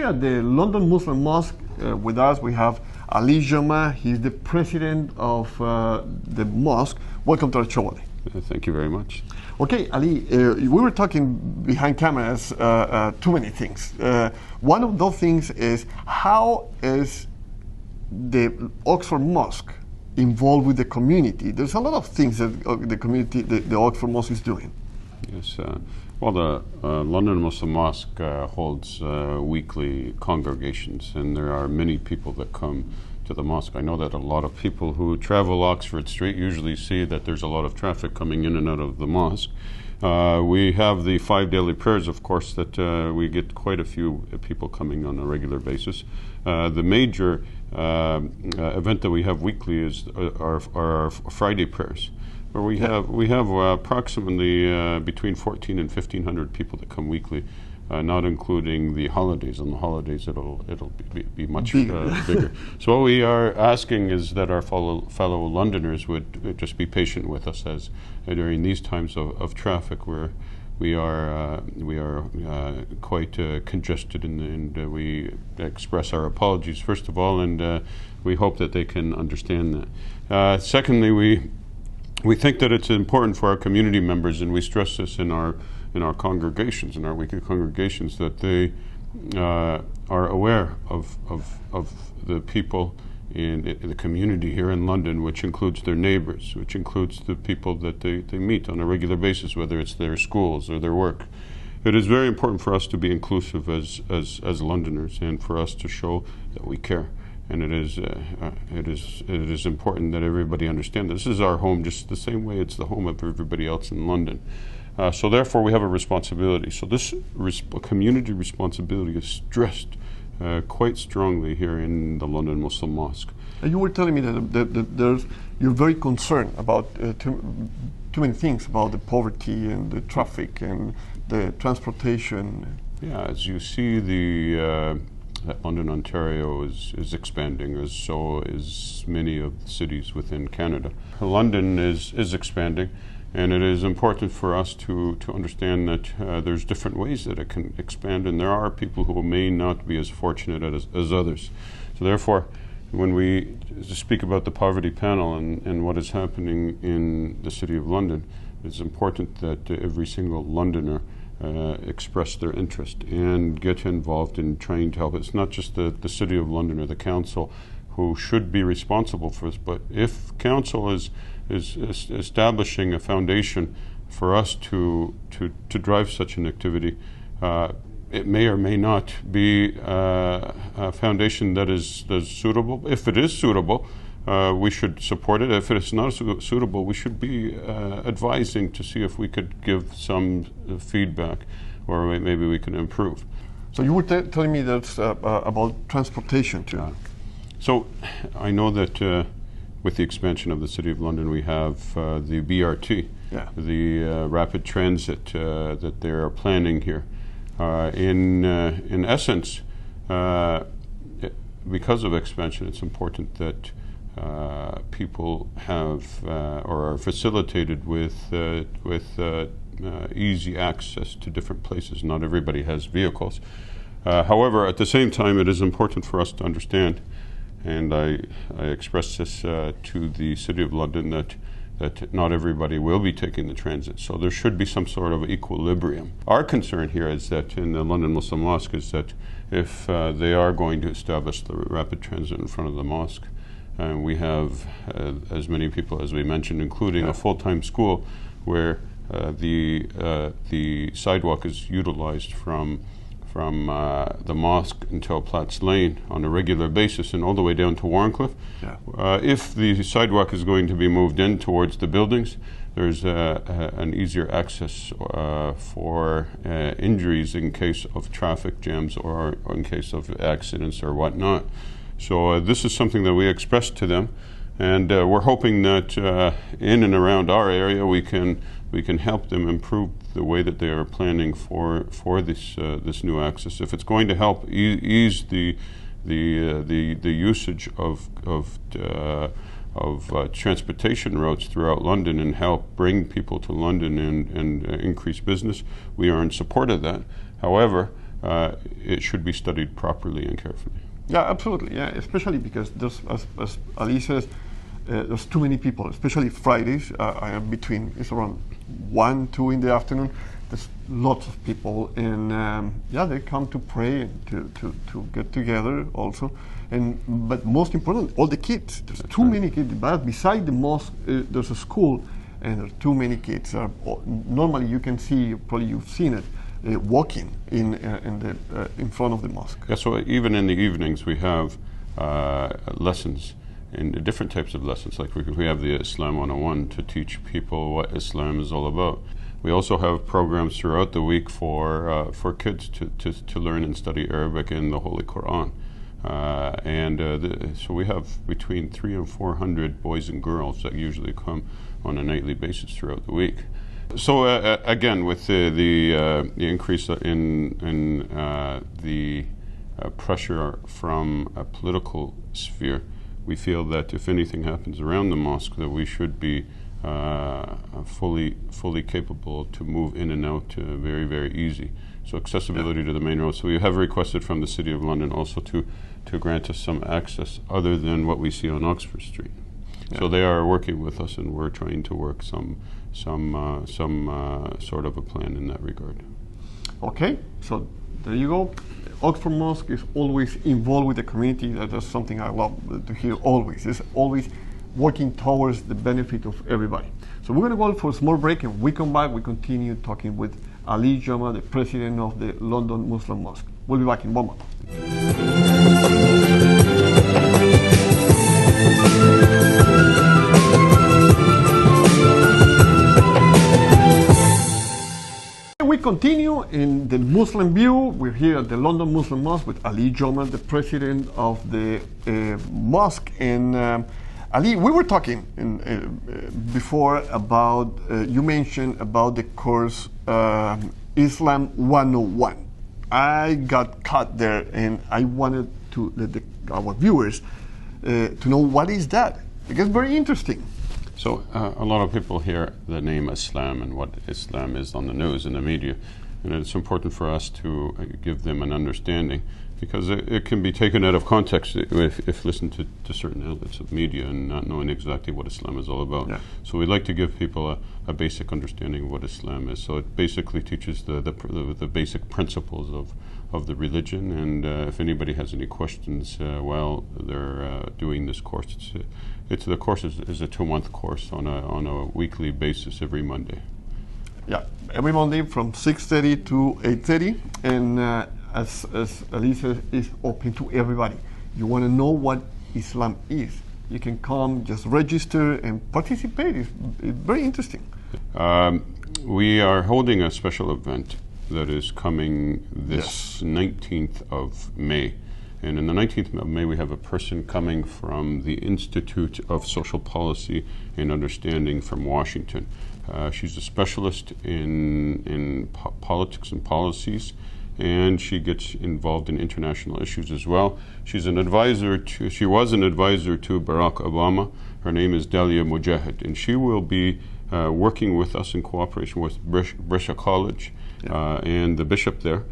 here at the London Muslim Mosque, with us we have Ali Jama. He's the president of the mosque. Welcome to our show, Ali. Thank you very much. Okay, Ali, we were talking behind cameras too many things. One of those things is, how is the Oxford Mosque involved with the community? There's a lot of things that the community, the Oxford Mosque is doing. Yes, well, the London Muslim Mosque holds weekly congregations, and there are many people that come to the mosque. I know that a lot of people who travel Oxford Street usually see that there's a lot of traffic coming in and out of the mosque. We have the 5 daily prayers, of course, that we get quite a few people coming on a regular basis. The major event that we have weekly is our Friday prayers, where we have approximately between 14 and 1,500 people that come weekly, not including the holidays. On the holidays, it'll be much bigger. So what we are asking is that our fellow Londoners would just be patient with us, as during these times of traffic, where we are quite congested, and we express our apologies first of all, and we hope that they can understand that. Secondly, we think that it's important for our community members, and we stress this in our congregations, in our weekly congregations, that they are aware of the people in the community here in London, which includes their neighbors, which includes the people that they meet on a regular basis, whether it's their schools or their work. It is very important for us to be inclusive as Londoners, and for us to show that we care. And it is important that everybody understand this is our home, just the same way it's the home of everybody else in London. So therefore, we have a responsibility. So this community responsibility is stressed quite strongly here in the London Muslim Mosque. And you were telling me that you're very concerned about too many things, about the poverty and the traffic and the transportation. Yeah, as you see, that London, Ontario is expanding, as so is many of the cities within Canada. London is expanding, and it is important for us to understand that there's different ways that it can expand, and there are people who may not be as fortunate as others. So therefore, when we speak about the poverty panel and what is happening in the City of London, it's important that every single Londoner express their interest and get involved in trying to help. It's not just the City of London or the Council who should be responsible for this, but if Council is establishing a foundation for us to drive such an activity, it may or may not be a foundation that is suitable. If it is suitable, we should support it. If it's not suitable, we should be advising to see if we could give some feedback, or maybe we can improve. So you were telling me that about transportation too. So I know that with the expansion of the City of London, we have the BRT, the rapid transit that they are planning here. In essence, because of expansion, it's important that people have or are facilitated with easy access to different places. Not everybody has vehicles. However, at the same time, it is important for us to understand, and I express this to the City of London, that not everybody will be taking the transit. So there should be some sort of equilibrium. Our concern here is that in the London Muslim Mosque is that if they are going to establish the rapid transit in front of the mosque, and we have as many people as we mentioned, including a full-time school where the sidewalk is utilized from the mosque until Platts Lane on a regular basis and all the way down to Warncliffe. If the sidewalk is going to be moved in towards the buildings, there's an easier access for injuries in case of traffic jams or in case of accidents or whatnot. So this is something that we expressed to them, and we're hoping that in and around our area we can help them improve the way that they are planning for this new access. If it's going to help ease the usage of transportation routes throughout London and help bring people to London and increase business, we are in support of that. However, it should be studied properly and carefully. Yeah, absolutely. Yeah, especially because there's, as Ali says, there's too many people, especially Fridays. I am between, it's around 1, 2 in the afternoon. There's lots of people, and they come to pray and to get together also. But most important, all the kids. There's too many kids. But beside the mosque, there's a school, and there's too many kids. Normally, you can see, probably you've seen it, walking in front of the mosque. Yeah, so even in the evenings we have lessons, and different types of lessons. Like we have the Islam 101 to teach people what Islam is all about. We also have programs throughout the week for kids to learn and study Arabic and the Holy Quran. So we have between 300 and 400 boys and girls that usually come on a nightly basis throughout the week. So again, with the increase in the pressure from a political sphere, we feel that if anything happens around the mosque, that we should be fully capable to move in and out very, very easy. So accessibility to the main road. So we have requested from the City of London also to grant us some access other than what we see on Oxford Street. Yeah. So they are working with us, and we're trying to work some sort of a plan in that regard. Okay, so there you go. Oxford Mosque is always involved with the community. That's something I love to hear always. It's always working towards the benefit of everybody. So we're going to go for a small break, and we come back, we continue talking with Ali Jama, the president of the London Muslim Mosque. We'll be back in 1 month. We continue in the Muslim view. We're here at the London Muslim Mosque with Ali Jama, the president of the mosque. And Ali, we were talking before about, you mentioned about the course Islam 101. I got caught there, and I wanted to let our viewers to know what is that, because it's very interesting. So a lot of people hear the name Islam and what Islam is on the news and the media, and it's important for us to give them an understanding, because it can be taken out of context if listened to certain outlets of media and not knowing exactly what Islam is all about. Yeah. So we'd like to give people a basic understanding of what Islam is. So it basically teaches the basic principles of the religion, and if anybody has any questions while they're doing this course, the course is a 2-month course on a weekly basis every Monday. Yeah, every Monday from 6:30 to 8:30, and as Elisa is open to everybody. You want to know what Islam is, you can come, just register and participate. It's very interesting. We are holding a special event that is coming this 19th of May. And in the 19th of May, we have a person coming from the Institute of Social Policy and Understanding from Washington. She's a specialist in politics and policies, and she gets involved in international issues as well. She was an advisor to Barack Obama. Her name is Dalia Mogahed, and she will be working with us in cooperation with Brescia College and the bishop there,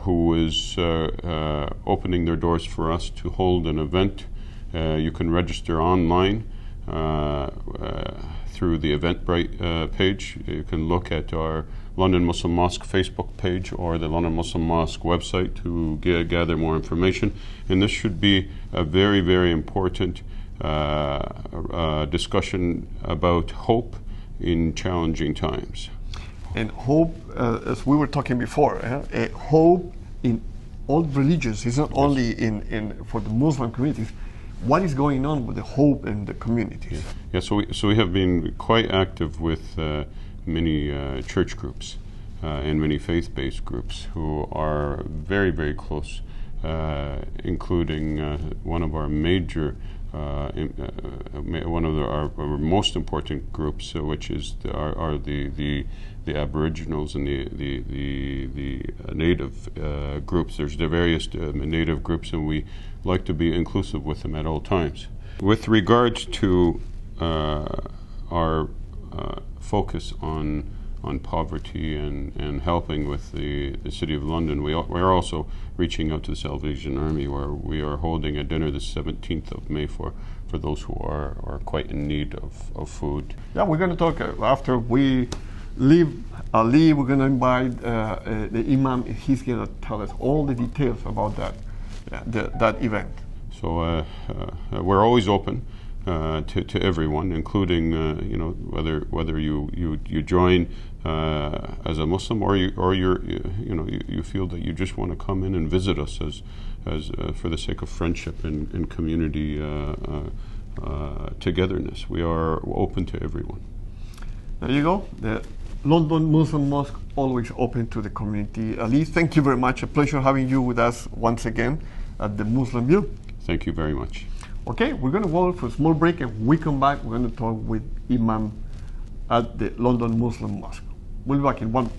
who is opening their doors for us to hold an event. You can register online through the Eventbrite page. You can look at our London Muslim Mosque Facebook page or the London Muslim Mosque website to gather more information. And this should be a very, very important discussion about hope in challenging times. And hope, as we were talking before, hope in all religions. It's not only for the Muslim communities. What is going on with the hope in the communities? Yeah. So we have been quite active with many church groups and many faith-based groups who are very, very close, including one of our major. One of our most important groups, which is the Aboriginals and the native groups. There's the various native groups, and we like to be inclusive with them at all times. With regards to our focus on on poverty and helping with the City of London. We are also reaching out to the Salvation Army, where we are holding a dinner the 17th of May for those who are quite in need of food. Yeah, we're going to talk after we leave Ali. We're going to invite the Imam. He's going to tell us all the details about that event. So we're always open to everyone, including whether you join as a Muslim or you feel that you just want to come in and visit us as for the sake of friendship and community togetherness. We are open to everyone. There you go. The London Muslim Mosque, always open to the community. Ali, thank you very much. A pleasure having you with us once again at the Muslim View. Thank you very much. Okay, we're going to go for a small break, and when we come back, we're going to talk with Imam at the London Muslim Mosque. We'll be back in one.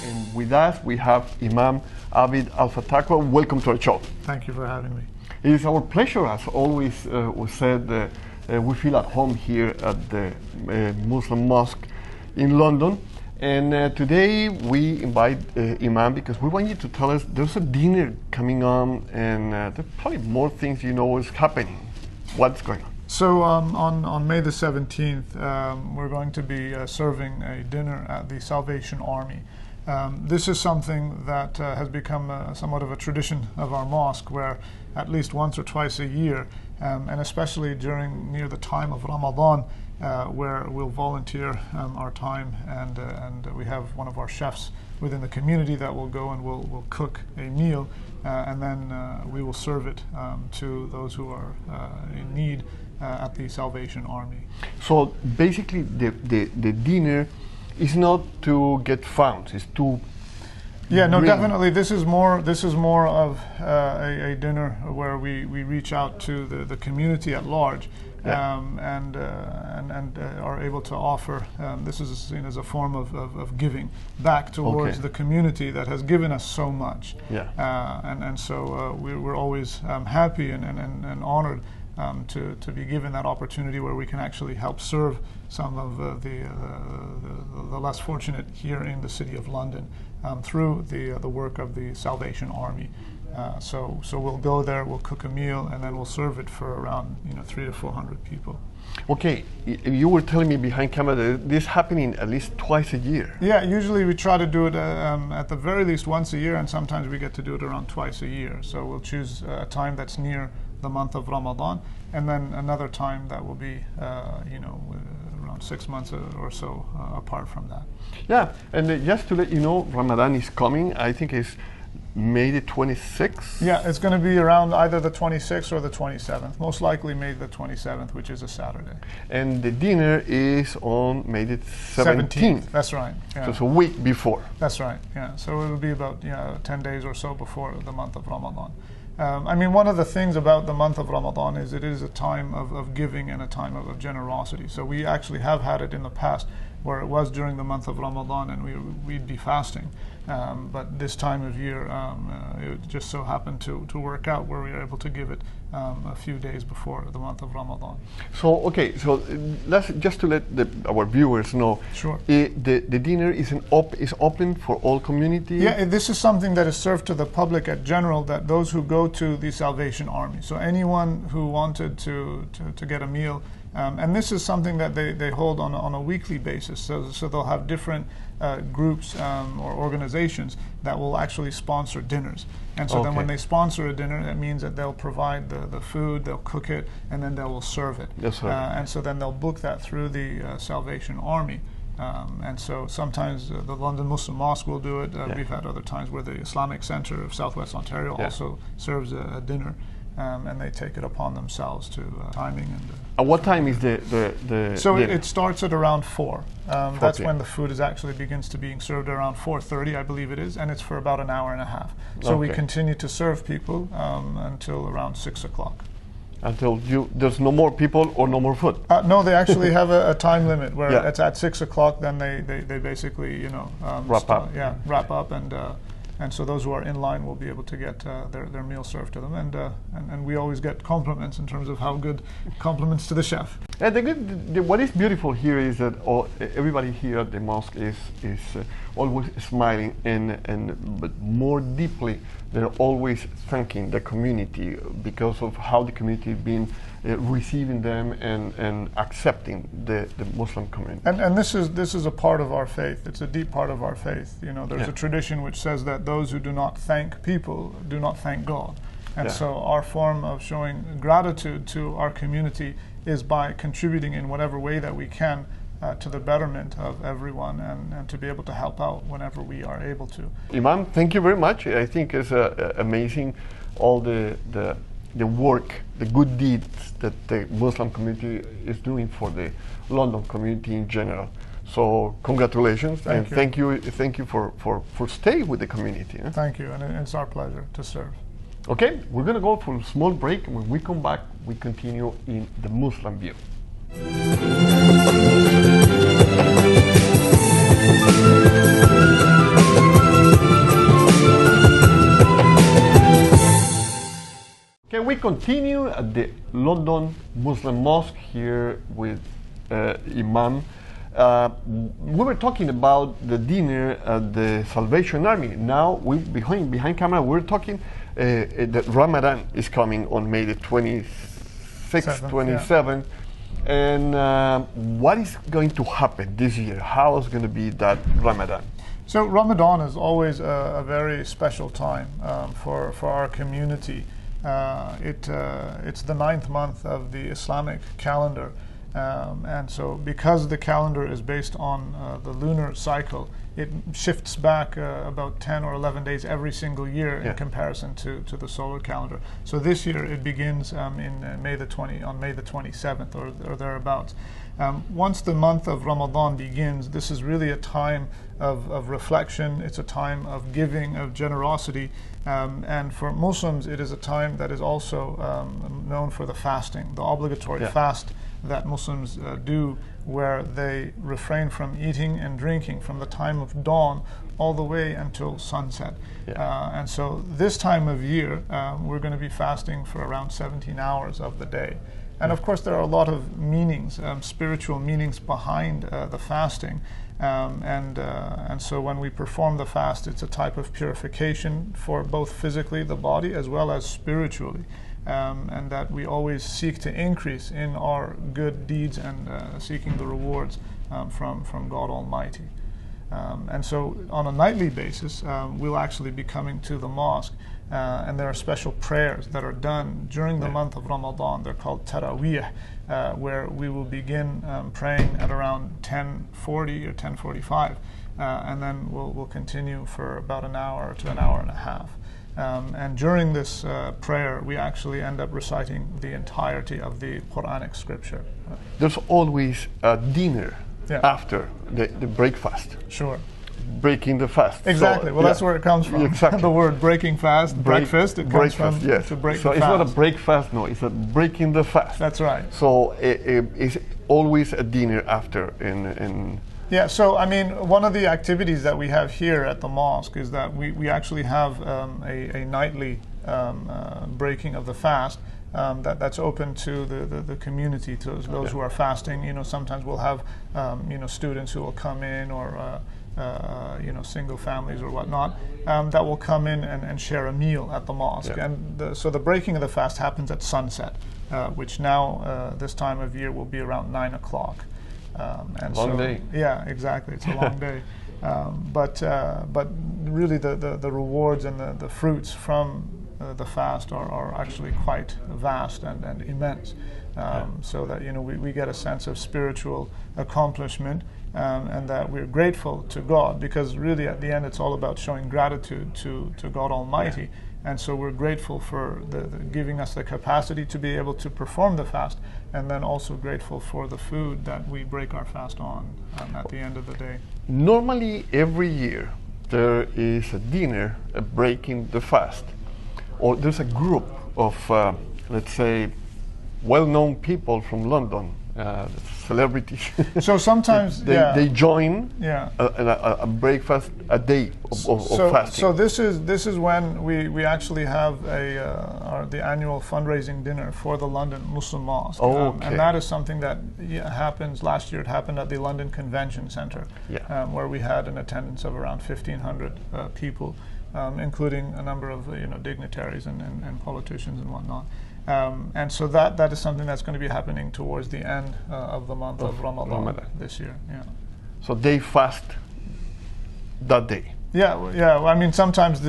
And with us, we have Imam Abid Al-Fatakwa. Welcome to our show. Thank you for having me. It is our pleasure, as always was said. We feel at home here at the Muslim Mosque in London. And today we invite Imam because we want you to tell us there's a dinner coming on, and there's probably more things is happening. What's going on? So on May the 17th, we're going to be serving a dinner at the Salvation Army. This is something that has become somewhat of a tradition of our mosque, where at least once or twice a year, and especially near the time of Ramadan, where we'll volunteer our time, and we have one of our chefs within the community that will go and will cook a meal, and then we will serve it to those who are in need at the Salvation Army. So basically the dinner is not to get funds, it's to definitely. This is more of a dinner where we reach out to the community at large, and are able to offer. This is seen as a form of giving back towards the community that has given us so much. So we're always happy and honored to be given that opportunity where we can actually help serve some of the less fortunate here in the City of London through the work of the Salvation Army. So we'll go there, we'll cook a meal, and then we'll serve it for around 300 to 400 people. Okay, you were telling me behind camera that this is happening at least twice a year. Yeah, usually we try to do it at the very least once a year, and sometimes we get to do it around twice a year. So we'll choose a time that's near the month of Ramadan, and then another time that will be around 6 months or so apart from that. Yeah, and just to let you know, Ramadan is coming. I think it's May the 26th? Yeah, it's going to be around either the 26th or the 27th. Most likely May the 27th, which is a Saturday. And the dinner is on May the 17th. That's right. Yeah. So it's a week before. That's right, yeah. So it will be about 10 days or so before the month of Ramadan. One of the things about the month of Ramadan is it is a time of giving and a time of generosity. So we actually have had it in the past where it was during the month of Ramadan and we'd be fasting. But this time of year, it just so happened to work out where we were able to give it a few days before the month of Ramadan. So, okay, so let's just to let our viewers know. Sure. The dinner is open for all community? Yeah, this is something that is served to the public at general, that those who go to the Salvation Army. So anyone who wanted to get a meal, and this is something that they hold on a weekly basis. So they'll have different groups or organizations that will actually sponsor dinners. And so then when they sponsor a dinner, that means that they'll provide the food, they'll cook it, and then they will serve it. That's right. And so then they'll book that through the Salvation Army. And so sometimes the London Muslim Mosque will do it. We've had other times where the Islamic Centre of Southwest Ontario also serves a dinner. And they take it upon themselves to timing and. At what time is the So dinner? it starts at around 4. That's PM. when the food is actually begins to being served around 4:30, I believe it is, and it's for about an hour and a half. So we continue to serve people until around 6 o'clock. Until there's no more people or no more food? No, they actually have a time limit where it's at 6 o'clock. Then they basically wrap up. Wrap up and And so those who are in line will be able to get their meal served to them, and we always get compliments in terms of how good, compliments to the chef. And what is beautiful here is that everybody here at the mosque is always smiling, but more deeply they're always thanking the community because of how the community has been receiving them and accepting the Muslim community. And this is a part of our faith. It's a deep part of our faith. You know, there's a tradition which says that those who do not thank people do not thank God. And so our form of showing gratitude to our community is by contributing in whatever way that we can to the betterment of everyone, and to be able to help out whenever we are able to. Imam, thank you very much. I think it's amazing all the work, the good deeds that the Muslim community is doing for the London community in general. So congratulations, thank you for staying with the community. Thank you, and it's our pleasure to serve. Okay, we're going to go for a small break, and when we come back, we continue in the Muslim view. Okay, we continue at the London Muslim Mosque here with Imam. We were talking about the dinner at the Salvation Army. Now, behind camera, we're talking that Ramadan is coming on May the 26th, 27th. And what is going to happen this year? How is going to be that Ramadan? So Ramadan is always a very special time for our community. It's the 9th month of the Islamic calendar. And so because the calendar is based on the lunar cycle, it shifts back about 10 or 11 days every single year in comparison to the solar calendar. So this year it begins on May the 27th or thereabouts. Once the month of Ramadan begins, this is really a time of reflection. It's a time of giving, of generosity. And for Muslims, it is a time that is also known for the fasting, the obligatory fast that Muslims do, where they refrain from eating and drinking from the time of dawn all the way until sunset. And so this time of year, we're going to be fasting for around 17 hours of the day. And of course, there are a lot of meanings, spiritual meanings behind the fasting. And so when we perform the fast, it's a type of purification for both physically, the body, as well as spiritually. And that we always seek to increase in our good deeds and seeking the rewards from God Almighty. And so on a nightly basis, we'll actually be coming to the mosque, and there are special prayers that are done during the month of Ramadan. They're called Taraweeh, where we will begin praying at around 10:40 or 10:45, and then we'll continue for about an hour to an hour and a half. And during this prayer, we actually end up reciting the entirety of the Quranic scripture. There's always a dinner after the breakfast. Sure. Breaking the fast. Exactly. So, that's where it comes from. Exactly. The word breaking fast, breakfast, it comes from to break so the fast. it's not a breakfast, no, it's a breaking the fast. That's right. So it's always a dinner after in Yeah, so I mean, one of the activities that we have here at the mosque is that we actually have a nightly breaking of the fast that's open to the community, to those who are fasting. You know, sometimes we'll have students who will come in, or single families or whatnot, that will come in and share a meal at the mosque. And so the breaking of the fast happens at sunset, which now this time of year will be around 9 o'clock. Long day. Yeah, exactly. It's a long day. But really the rewards and the fruits from the fast are actually quite vast and immense. So that we get a sense of spiritual accomplishment, and that we're grateful to God, because really at the end it's all about showing gratitude to God Almighty. And so we're grateful for the giving us the capacity to be able to perform the fast, and then also grateful for the food that we break our fast on at the end of the day. Normally every year there is a dinner breaking the fast, or there's a group of let's say well-known people from London celebrities. So sometimes they join yeah. a breakfast, a day of fasting. So this is when we actually have the annual fundraising dinner for the London Muslim Mosque. Oh, okay. And that is something that happens. Last year it happened at the London Convention Centre, where we had an attendance of around 1,500 people, including a number of dignitaries and politicians and whatnot. And so that is something that's going to be happening towards the end of the month of Ramadan this year. Yeah. So they fast that day. Yeah. I mean, sometimes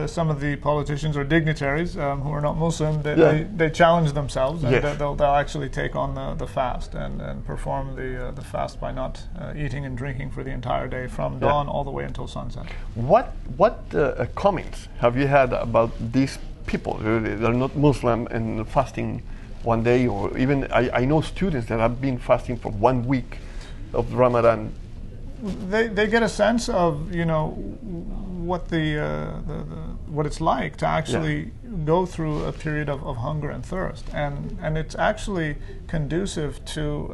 some of the politicians or dignitaries who are not Muslim, they challenge themselves, and they'll actually take on the fast and perform the fast by not eating and drinking for the entire day from dawn all the way until sunset. What comments have you had about these people? They're not Muslim and fasting one day, or even I know students that have been fasting for 1 week of Ramadan. They get a sense of what what it's like to actually go through a period of hunger and thirst, and it's actually conducive to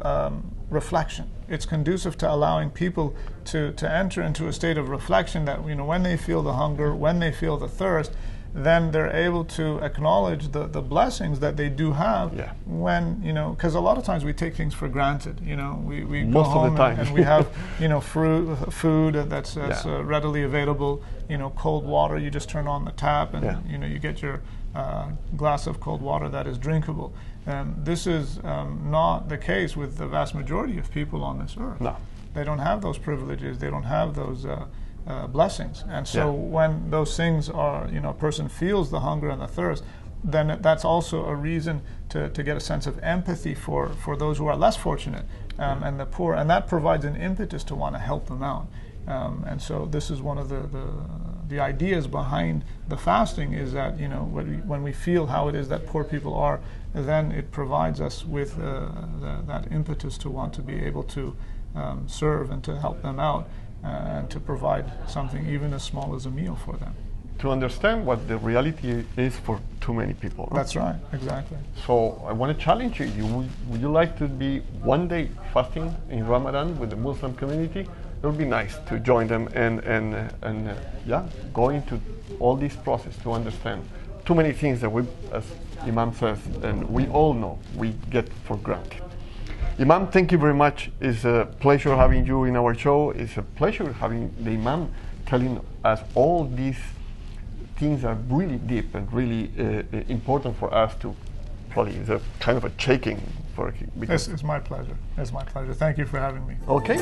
reflection. It's conducive to allowing people to enter into a state of reflection that when they feel the hunger, when they feel the thirst, then they're able to acknowledge the blessings that they do have when, because a lot of times we take things for granted. We go home and we have, food that's readily available, cold water, you just turn on the tap and, you get your glass of cold water that is drinkable. And this is not the case with the vast majority of people on this earth. No. They don't have those privileges. They don't have those blessings. And so when those things are, a person feels the hunger and the thirst, then that's also a reason to get a sense of empathy for those who are less fortunate and the poor, and that provides an impetus to want to help them out. And so this is one of the ideas behind the fasting, is that when we feel how it is that poor people are, then it provides us with that impetus to want to be able to serve and to help them out. And to provide something even as small as a meal for them. To understand what the reality is for too many people. That's right, exactly. So I want to challenge you. Would you like to be 1 day fasting in Ramadan with the Muslim community? It would be nice to join them and go into all this process to understand too many things that we, as Imam says, and we all know, we get for granted. Imam, thank you very much. It's a pleasure having you in our show. It's a pleasure having the Imam telling us all these things that are really deep and really important for us to probably. It's a kind of a shaking for him. It's my pleasure. It's my pleasure. Thank you for having me. Okay.